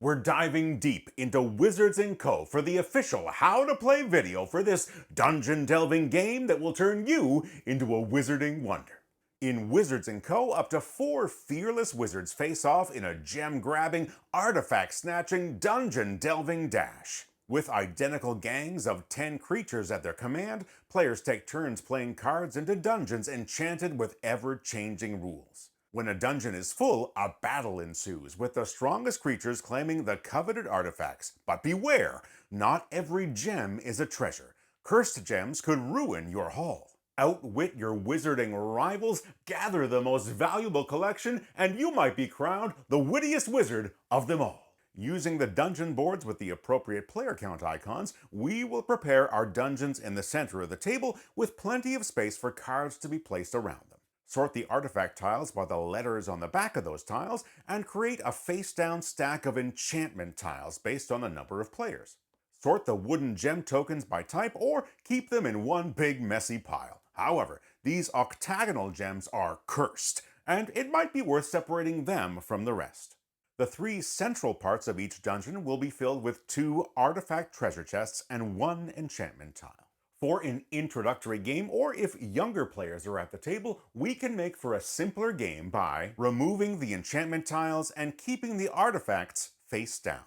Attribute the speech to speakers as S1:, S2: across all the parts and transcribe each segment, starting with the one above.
S1: We're diving deep into Wizards & Co. for the official How to Play video for this dungeon delving game that will turn you into a wizarding wonder. In Wizards & Co., up to 4 fearless wizards face off in a gem-grabbing, artifact-snatching, dungeon-delving dash. With identical gangs of 10 creatures at their command, players take turns playing cards into dungeons enchanted with ever-changing rules. When a dungeon is full, a battle ensues, with the strongest creatures claiming the coveted artifacts. But beware, not every gem is a treasure. Cursed gems could ruin your haul. Outwit your wizarding rivals, gather the most valuable collection, and you might be crowned the wittiest wizard of them all. Using the dungeon boards with the appropriate player count icons, we will prepare our dungeons in the center of the table with plenty of space for cards to be placed around them. Sort the artifact tiles by the letters on the back of those tiles, and create a face-down stack of enchantment tiles based on the number of players. Sort the wooden gem tokens by type, or keep them in one big messy pile. However, these octagonal gems are cursed, and it might be worth separating them from the rest. The 3 central parts of each dungeon will be filled with 2 artifact treasure chests and 1 enchantment tile. For an introductory game, or if younger players are at the table, we can make for a simpler game by removing the enchantment tiles and keeping the artifacts face down.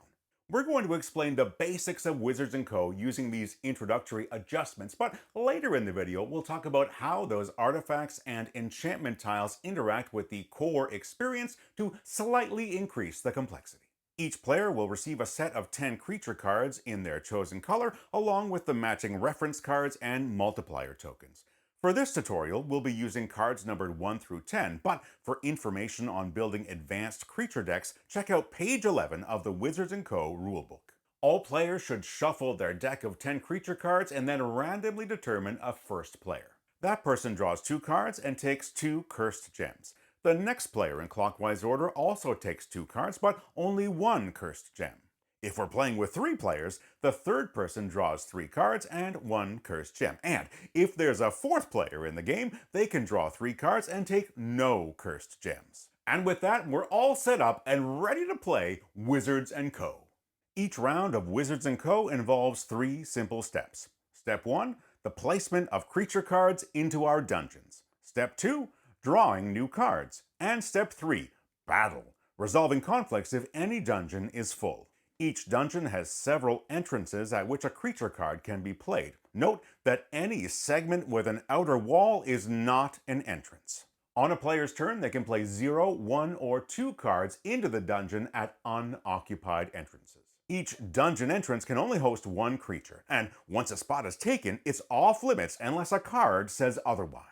S1: We're going to explain the basics of Wizards & Co. using these introductory adjustments, but later in the video we'll talk about how those artifacts and enchantment tiles interact with the core experience to slightly increase the complexity. Each player will receive a set of 10 creature cards in their chosen color, along with the matching reference cards and multiplier tokens. For this tutorial, we'll be using cards numbered 1 through 10, but for information on building advanced creature decks, check out page 11 of the Wizards & Co. rulebook. All players should shuffle their deck of 10 creature cards and then randomly determine a first player. That person draws 2 cards and takes 2 cursed gems. The next player in clockwise order also takes 2 cards, but only 1 cursed gem. If we're playing with 3 players, the third person draws 3 cards and 1 cursed gem. And if there's a 4th player in the game, they can draw 3 cards and take no cursed gems. And with that, we're all set up and ready to play Wizards & Co. Each round of Wizards & Co. involves 3 simple steps. Step 1, the placement of creature cards into our dungeons. Step 2, drawing new cards. And step 3, battle, resolving conflicts if any dungeon is full. Each dungeon has several entrances at which a creature card can be played. Note that any segment with an outer wall is not an entrance. On a player's turn, they can play 0, 1, or 2 cards into the dungeon at unoccupied entrances. Each dungeon entrance can only host 1 creature, and once a spot is taken, it's off limits unless a card says otherwise.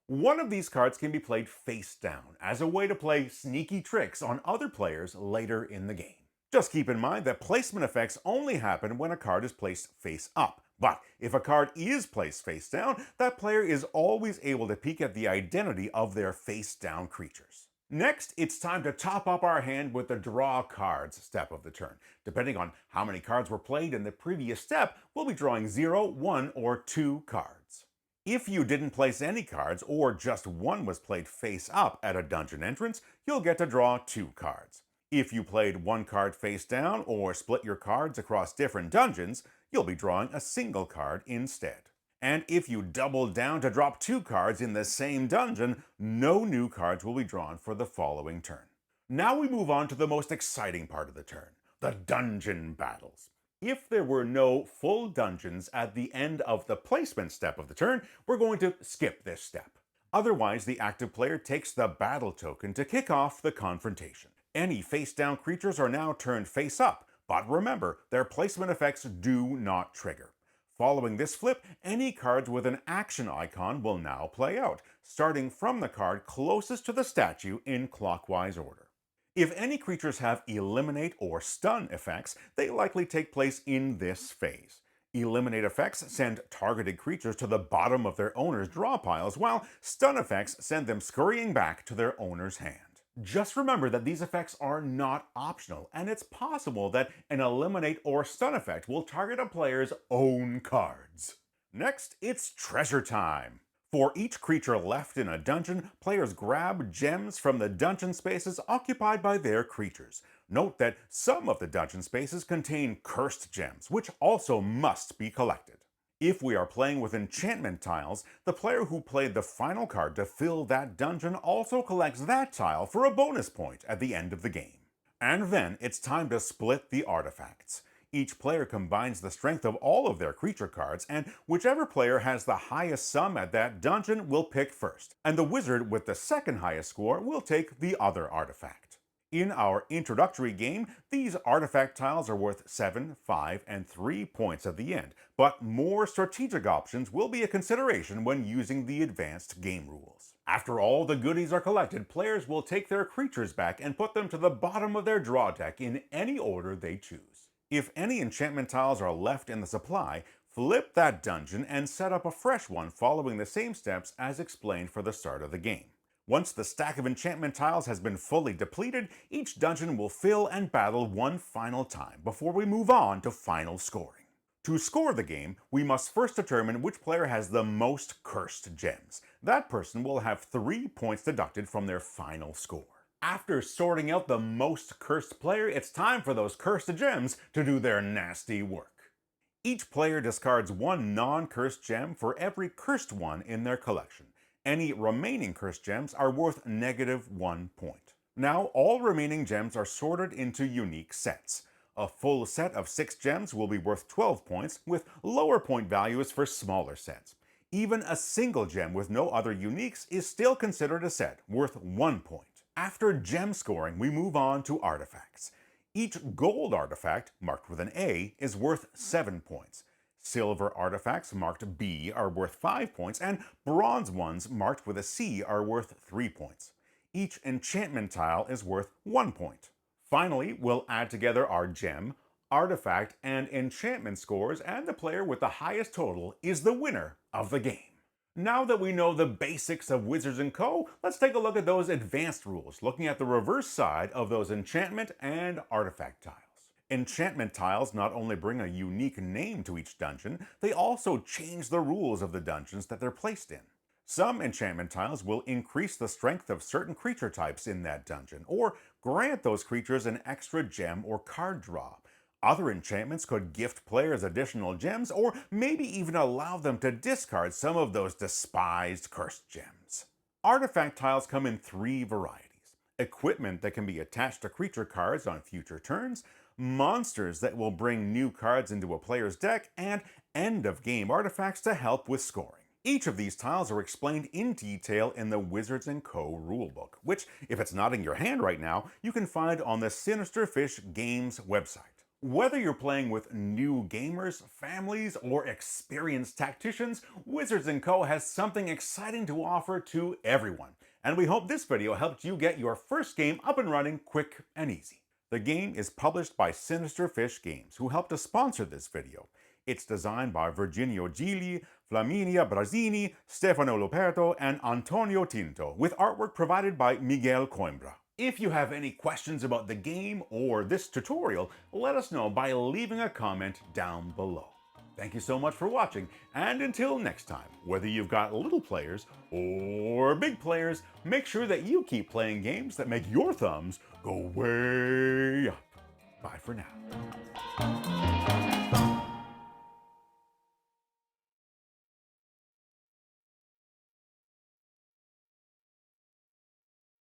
S1: One of these cards can be played face down as a way to play sneaky tricks on other players later in the game. Just keep in mind that placement effects only happen when a card is placed face up, but if a card is placed face down, that player is always able to peek at the identity of their face down creatures. Next, it's time to top up our hand with the draw cards step of the turn. Depending on how many cards were played in the previous step, we'll be drawing 0, 1, or 2 cards. If you didn't place any cards, or just one was played face up at a dungeon entrance, you'll get to draw 2 cards. If you played 1 card face down, or split your cards across different dungeons, you'll be drawing a single card instead. And if you doubled down to drop 2 cards in the same dungeon, no new cards will be drawn for the following turn. Now we move on to the most exciting part of the turn, the dungeon battles. If there were no full dungeons at the end of the placement step of the turn, we're going to skip this step. Otherwise, the active player takes the battle token to kick off the confrontation. Any face-down creatures are now turned face up, but remember, their placement effects do not trigger. Following this flip, any cards with an action icon will now play out, starting from the card closest to the statue in clockwise order. If any creatures have eliminate or stun effects, they likely take place in this phase. Eliminate effects send targeted creatures to the bottom of their owner's draw piles, while stun effects send them scurrying back to their owner's hand. Just remember that these effects are not optional, and it's possible that an eliminate or stun effect will target a player's own cards. Next, it's treasure time. For each creature left in a dungeon, players grab gems from the dungeon spaces occupied by their creatures. Note that some of the dungeon spaces contain cursed gems, which also must be collected. If we are playing with enchantment tiles, the player who played the final card to fill that dungeon also collects that tile for a bonus point at the end of the game. And then it's time to split the artifacts. Each player combines the strength of all of their creature cards, and whichever player has the highest sum at that dungeon will pick first, and the wizard with the second highest score will take the other artifact. In our introductory game, these artifact tiles are worth 7, 5, and 3 points at the end, but more strategic options will be a consideration when using the advanced game rules. After all the goodies are collected, players will take their creatures back and put them to the bottom of their draw deck in any order they choose. If any enchantment tiles are left in the supply, flip that dungeon and set up a fresh one following the same steps as explained for the start of the game. Once the stack of enchantment tiles has been fully depleted, each dungeon will fill and battle one final time before we move on to final scoring. To score the game, we must first determine which player has the most cursed gems. That person will have 3 points deducted from their final score. After sorting out the most cursed player, it's time for those cursed gems to do their nasty work. Each player discards one non-cursed gem for every cursed one in their collection. Any remaining cursed gems are worth -1 point. Now, all remaining gems are sorted into unique sets. A full set of 6 gems will be worth 12 points, with lower point values for smaller sets. Even a single gem with no other uniques is still considered a set, worth 1 point. After gem scoring, we move on to artifacts. Each gold artifact, marked with an A, is worth 7 points. Silver artifacts marked B are worth 5 points, and bronze ones marked with a C are worth 3 points. Each enchantment tile is worth 1 point. Finally, we'll add together our gem, artifact, and enchantment scores, and the player with the highest total is the winner of the game. Now that we know the basics of Wizards & Co., let's take a look at those advanced rules, looking at the reverse side of those enchantment and artifact tiles. Enchantment tiles not only bring a unique name to each dungeon, they also change the rules of the dungeons that they're placed in. Some enchantment tiles will increase the strength of certain creature types in that dungeon, or grant those creatures an extra gem or card draw. Other enchantments could gift players additional gems, or maybe even allow them to discard some of those despised cursed gems. Artifact tiles come in 3 varieties: equipment that can be attached to creature cards on future turns, monsters that will bring new cards into a player's deck, and end-of-game artifacts to help with scoring. Each of these tiles are explained in detail in the Wizards & Co. rulebook, which, if it's not in your hand right now, you can find on the Sinister Fish Games website. Whether you're playing with new gamers, families, or experienced tacticians, Wizards & Co. has something exciting to offer to everyone, and we hope this video helped you get your first game up and running quick and easy. The game is published by Sinister Fish Games, who helped to sponsor this video. It's designed by Virginio Gigli, Flaminia Brasini, Stefano Luperto, and Antonio Tinto, with artwork provided by Miguel Coimbra. If you have any questions about the game or this tutorial, let us know by leaving a comment down below. Thank you so much for watching, and until next time, whether you've got little players or big players, make sure that you keep playing games that make your thumbs go way up. Bye for now.